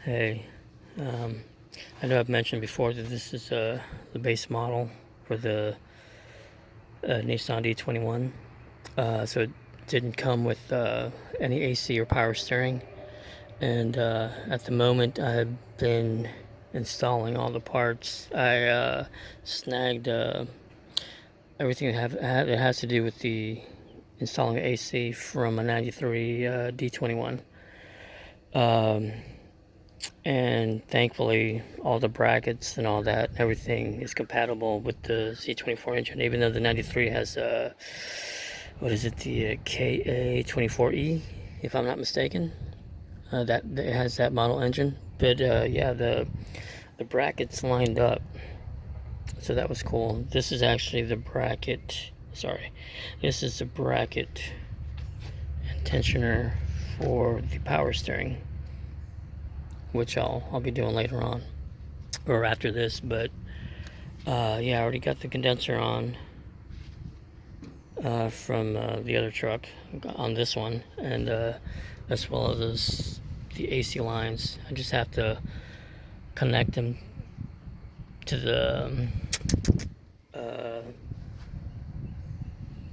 Hey, I know I've mentioned before that this is the base model for the Nissan d21. So it didn't come with any AC or power steering. And at the moment, I've been installing all the parts. I snagged everything that has to do with the installing AC from a 93 d21. And thankfully all the brackets and all that, everything is compatible with the Z24 engine, even though the 93 has what is it, the KA24E, if I'm not mistaken. That it has that model engine, but yeah, the brackets lined up, so that was cool. This is actually the bracket, sorry, this is the bracket and tensioner for the power steering, which I'll be doing later on or after this. But yeah, I already got the condenser on from the other truck on this one, and as well as the AC lines. I just have to connect them to the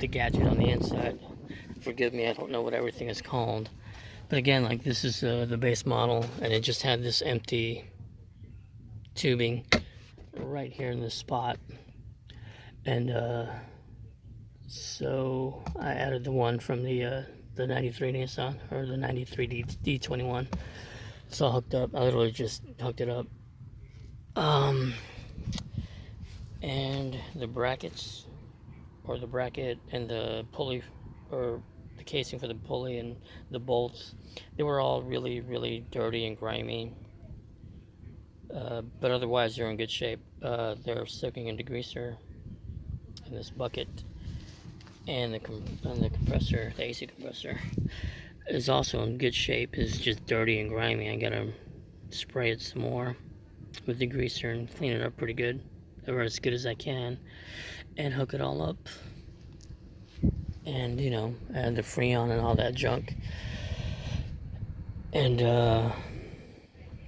gadget on the inside. Forgive me, I don't know what everything is called. But again, like, this is the base model, and it just had this empty tubing right here in this spot. And so I added the one from the 93 Nissan, or the 93 D21. It's all hooked up. I literally just hooked it up. And the brackets, or the bracket and the pulley, or the casing for the pulley and the bolts, they were all really dirty and grimy. But otherwise they're in good shape. They're soaking in degreaser in this bucket, and the compressor, the AC compressor, is also in good shape. It's just dirty and grimy. I gotta spray it some more with degreaser and clean it up pretty good, or as good as I can, and hook it all up, and add the Freon and all that junk. And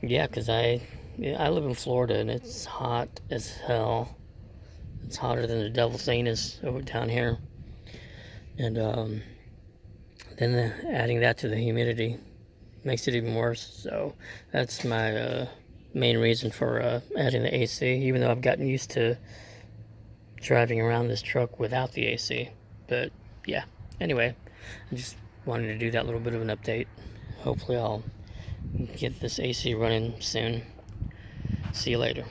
yeah, because I live in Florida, and it's hot as hell. It's hotter than the devil's anus over down here. And then adding that to the humidity makes it even worse. So that's my main reason for adding the AC, even though I've gotten used to driving around this truck without the AC. But yeah, anyway, I just wanted to do that little bit of an update. Hopefully I'll get this AC running soon. See you later.